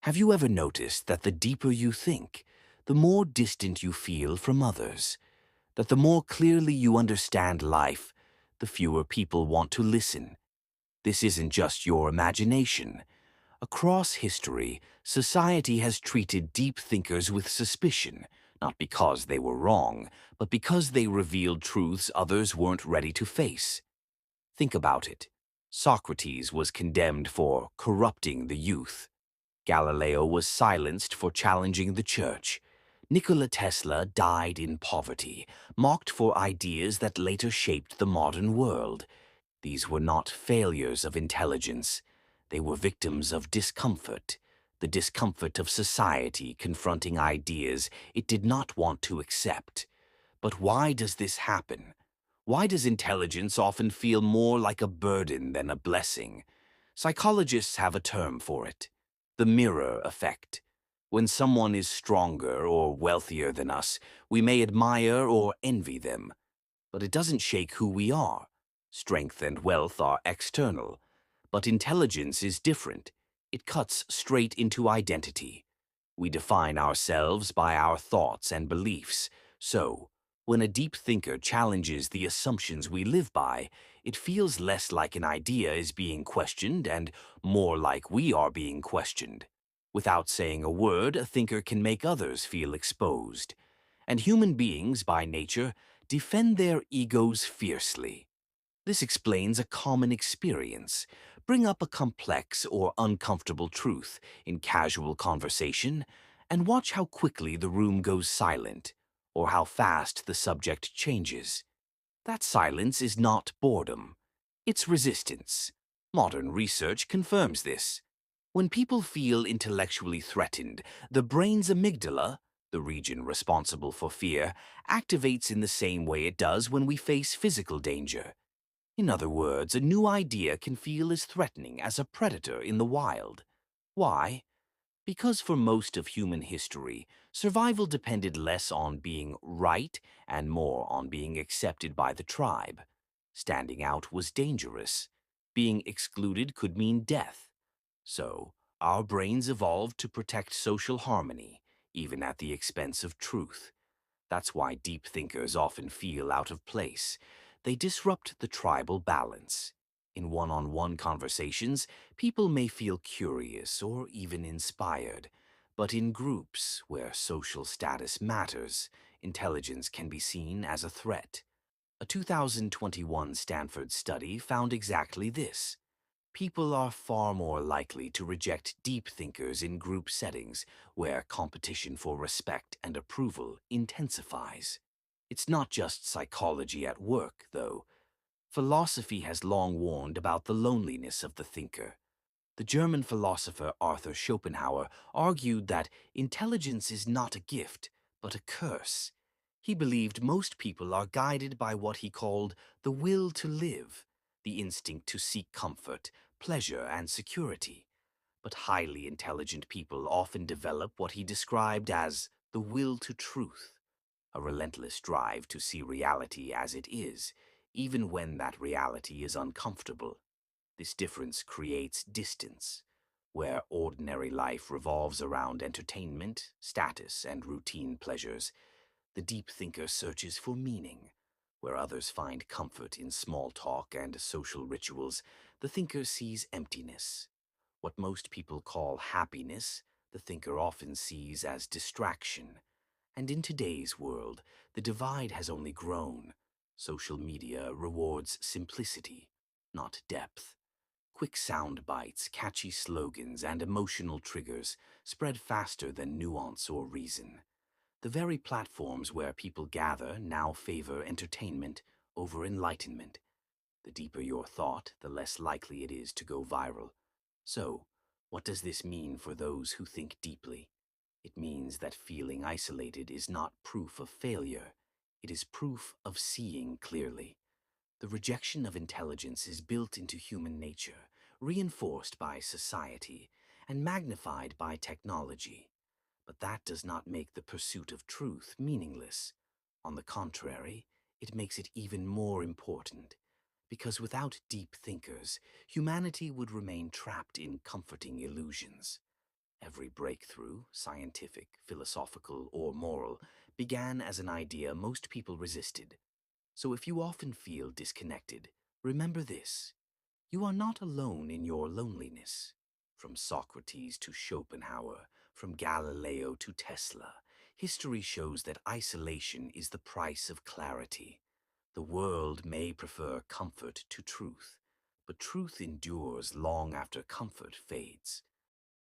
Have you ever noticed that the deeper you think, the more distant you feel from others? That the more clearly you understand life, the fewer people want to listen? This isn't just your imagination. Across history, society has treated deep thinkers with suspicion, not because they were wrong, but because they revealed truths others weren't ready to face. Think about it. Socrates was condemned for corrupting the youth. Galileo was silenced for challenging the church. Nikola Tesla died in poverty, mocked for ideas that later shaped the modern world. These were not failures of intelligence. They were victims of discomfort, the discomfort of society confronting ideas it did not want to accept. But why does this happen? Why does intelligence often feel more like a burden than a blessing? Psychologists have a term for it: the mirror effect. When someone is stronger or wealthier than us, we may admire or envy them, but it doesn't shake who we are. Strength and wealth are external, but intelligence is different. It cuts straight into identity. We define ourselves by our thoughts and beliefs. So, when a deep thinker challenges the assumptions we live by, it feels less like an idea is being questioned and more like we are being questioned. Without saying a word, a thinker can make others feel exposed. And human beings, by nature, defend their egos fiercely. This explains a common experience. Bring up a complex or uncomfortable truth in casual conversation, and watch how quickly the room goes silent, or how fast the subject changes. That silence is not boredom. It's resistance. Modern research confirms this. When people feel intellectually threatened, the brain's amygdala, the region responsible for fear, activates in the same way it does when we face physical danger. In other words, a new idea can feel as threatening as a predator in the wild. Why? Because for most of human history, survival depended less on being right and more on being accepted by the tribe. Standing out was dangerous. Being excluded could mean death. So, our brains evolved to protect social harmony, even at the expense of truth. That's why deep thinkers often feel out of place. They disrupt the tribal balance. In one-on-one conversations, people may feel curious or even inspired. But in groups, where social status matters, intelligence can be seen as a threat. A 2021 Stanford study found exactly this. People are far more likely to reject deep thinkers in group settings where competition for respect and approval intensifies. It's not just psychology at work, though. Philosophy has long warned about the loneliness of the thinker. The German philosopher Arthur Schopenhauer argued that intelligence is not a gift, but a curse. He believed most people are guided by what he called the will to live, the instinct to seek comfort, pleasure, and security. But highly intelligent people often develop what he described as the will to truth, a relentless drive to see reality as it is, even when that reality is uncomfortable. This difference creates distance. Where ordinary life revolves around entertainment, status, and routine pleasures, the deep thinker searches for meaning. Where others find comfort in small talk and social rituals, the thinker sees emptiness. What most people call happiness, the thinker often sees as distraction. And in today's world, the divide has only grown. Social media rewards simplicity, not depth. Quick sound bites, catchy slogans, and emotional triggers spread faster than nuance or reason. The very platforms where people gather now favor entertainment over enlightenment. The deeper your thought, the less likely it is to go viral. So, what does this mean for those who think deeply? It means that feeling isolated is not proof of failure. It is proof of seeing clearly. The rejection of intelligence is built into human nature, reinforced by society, and magnified by technology. But that does not make the pursuit of truth meaningless. On the contrary, it makes it even more important. Because without deep thinkers, humanity would remain trapped in comforting illusions. Every breakthrough, scientific, philosophical, or moral, began as an idea most people resisted. So if you often feel disconnected, remember this: you are not alone in your loneliness. From Socrates to Schopenhauer, from Galileo to Tesla, history shows that isolation is the price of clarity. The world may prefer comfort to truth, but truth endures long after comfort fades.